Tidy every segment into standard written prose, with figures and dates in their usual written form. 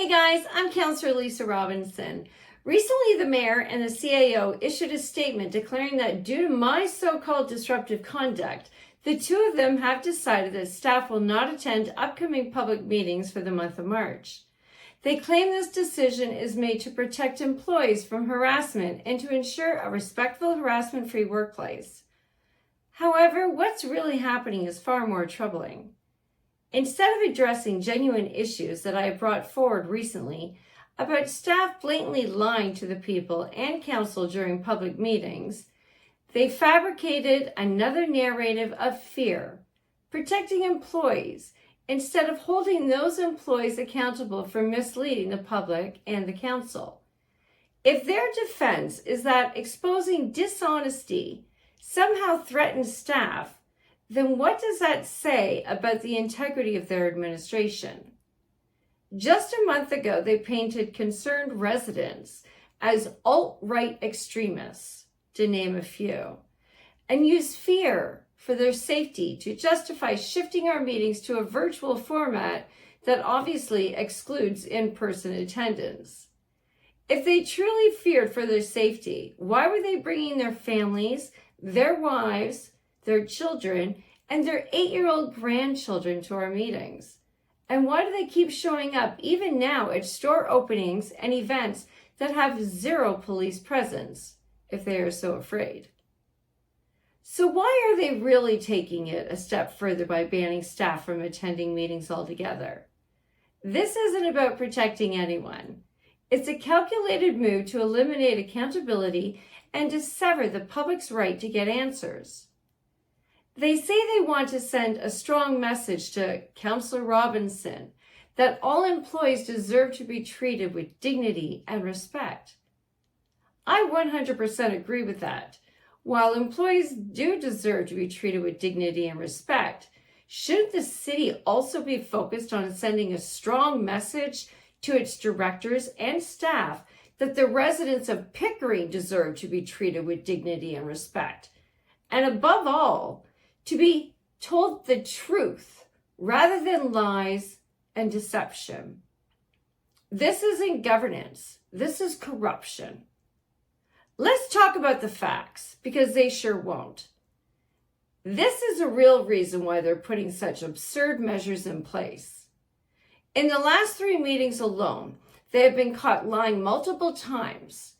Hey guys, I'm Councillor Lisa Robinson. Recently, the Mayor and the CAO issued a statement declaring that due to my so-called disruptive conduct, the two of them have decided that staff will not attend upcoming public meetings for the month of March. They claim this decision is made to protect employees from harassment and to ensure a respectful, harassment-free workplace. However, what's really happening is far more troubling. Instead of addressing genuine issues that I have brought forward recently about staff blatantly lying to the people and council during public meetings, they fabricated another narrative of fear, protecting employees, instead of holding those employees accountable for misleading the public and the council. If their defense is that exposing dishonesty somehow threatens staff, then what does that say about the integrity of their administration? Just a month ago, they painted concerned residents as alt-right extremists, to name a few, and used fear for their safety to justify shifting our meetings to a virtual format that obviously excludes in-person attendance. If they truly feared for their safety, why were they bringing their families, their wives, their children, and their 8-year-old grandchildren to our meetings? And why do they keep showing up even now at store openings and events that have zero police presence if they are so afraid? So why are they really taking it a step further by banning staff from attending meetings altogether? This isn't about protecting anyone. It's a calculated move to eliminate accountability and to sever the public's right to get answers. They say they want to send a strong message to Councillor Robinson that all employees deserve to be treated with dignity and respect. I 100% agree with that. While employees do deserve to be treated with dignity and respect, shouldn't the city also be focused on sending a strong message to its directors and staff that the residents of Pickering deserve to be treated with dignity and respect? And above all, to be told the truth rather than lies and deception. This isn't governance. This is corruption. Let's talk about the facts, because they sure won't. This is a real reason why they're putting such absurd measures in place. In the last 3 meetings alone, they have been caught lying multiple times.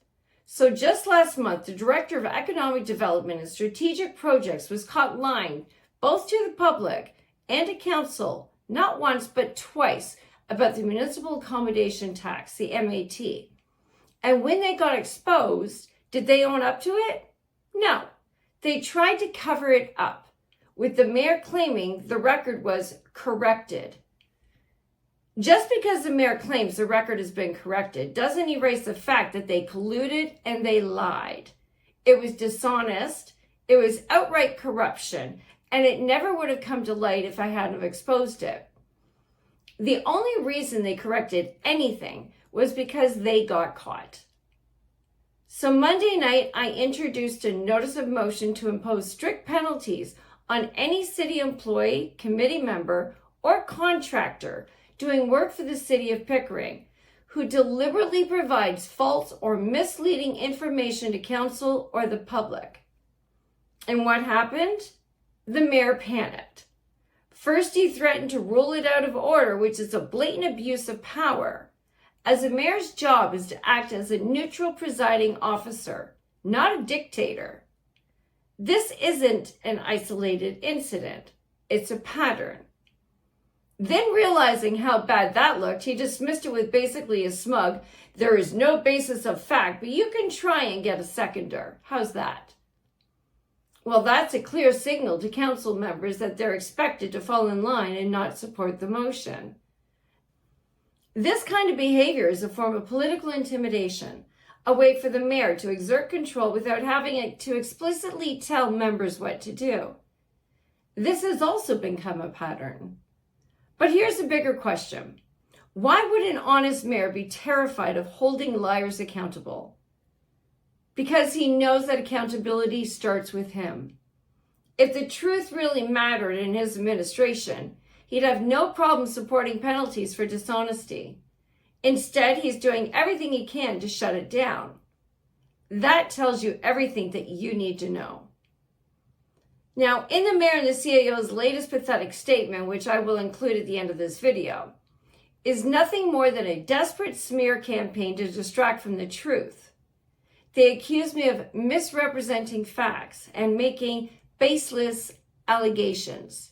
So just last month, the Director of Economic Development and Strategic Projects was caught lying both to the public and to council, not once but twice, about the municipal accommodation tax, the MAT. And when they got exposed, did they own up to it? No. They tried to cover it up, with the mayor claiming the record was corrected. Just because the mayor claims the record has been corrected doesn't erase the fact that they colluded and they lied. It was dishonest, it was outright corruption, and it never would have come to light if I hadn't have exposed it. The only reason they corrected anything was because they got caught. So Monday night, I introduced a notice of motion to impose strict penalties on any city employee, committee member, or contractor doing work for the city of Pickering who deliberately provides false or misleading information to council or the public. And what happened? The mayor panicked. First, he threatened to rule it out of order, which is a blatant abuse of power, as a mayor's job is to act as a neutral presiding officer, not a dictator. This isn't an isolated incident. It's a pattern. Then, realizing how bad that looked, he dismissed it with basically a smug, "There is no basis of fact, but you can try and get a seconder." How's that? Well, that's a clear signal to council members that they're expected to fall in line and not support the motion. This kind of behavior is a form of political intimidation, a way for the mayor to exert control without having to explicitly tell members what to do. This has also become a pattern. But here's a bigger question. Why would an honest mayor be terrified of holding liars accountable? Because he knows that accountability starts with him. If the truth really mattered in his administration, he'd have no problem supporting penalties for dishonesty. Instead, he's doing everything he can to shut it down. That tells you everything that you need to know. Now, in the mayor and the CAO's latest pathetic statement, which I will include at the end of this video, is nothing more than a desperate smear campaign to distract from the truth. They accuse me of misrepresenting facts and making baseless allegations.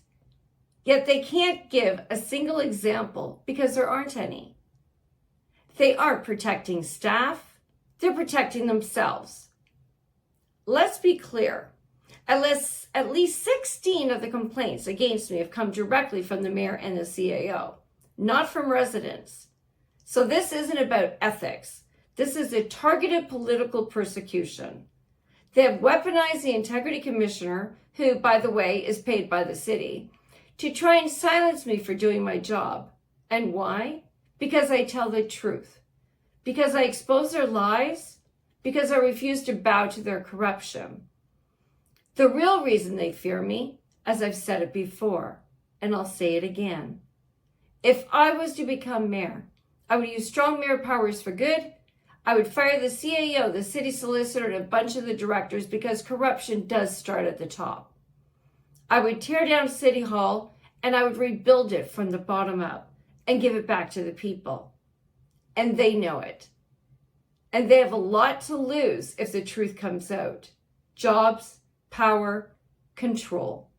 Yet they can't give a single example because there aren't any. They aren't protecting staff, they're protecting themselves. Let's be clear. At least 16 of the complaints against me have come directly from the mayor and the CAO, not from residents. So this isn't about ethics. This is a targeted political persecution. They have weaponized the integrity commissioner, who, by the way, is paid by the city, to try and silence me for doing my job. And why? Because I tell the truth. Because I expose their lies. Because I refuse to bow to their corruption. The real reason they fear me, as I've said it before, and I'll say it again. If I was to become mayor, I would use strong mayor powers for good. I would fire the CAO, the city solicitor, and a bunch of the directors because corruption does start at the top. I would tear down City Hall and I would rebuild it from the bottom up and give it back to the people. And they know it. And they have a lot to lose if the truth comes out. Jobs, power, control.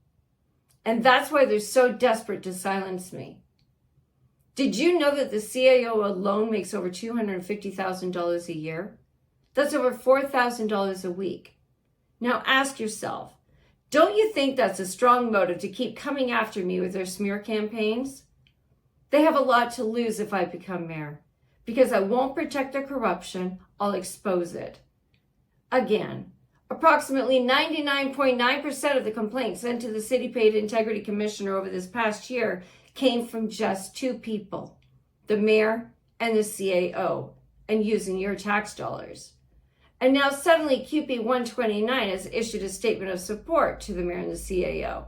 And that's why they're so desperate to silence me. Did you know that the CAO alone makes over $250,000 a year? That's over $4,000 a week. Now ask yourself, don't you think that's a strong motive to keep coming after me with their smear campaigns? They have a lot to lose if I become mayor. Because I won't protect their corruption, I'll expose it. Again, approximately 99.9% of the complaints sent to the city-paid integrity commissioner over this past year came from just two people, the mayor and the CAO, and using your tax dollars. And now suddenly QP 129 has issued a statement of support to the mayor and the CAO.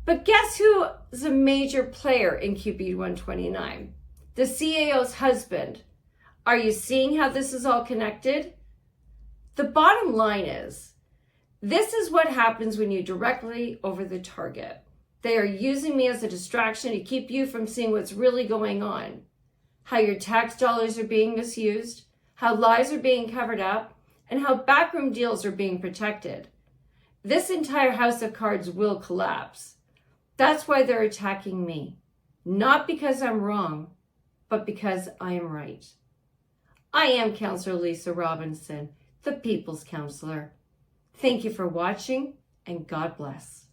But guess who is a major player in QP 129? The CAO's husband. Are you seeing how this is all connected? The bottom line is, this is what happens when you directly over the target. They are using me as a distraction to keep you from seeing what's really going on. How your tax dollars are being misused, how lies are being covered up, and how backroom deals are being protected. This entire house of cards will collapse. That's why they're attacking me. Not because I'm wrong, but because I am right. I am Councillor Lisa Robinson, the People's Councillor. Thank you for watching, and God bless.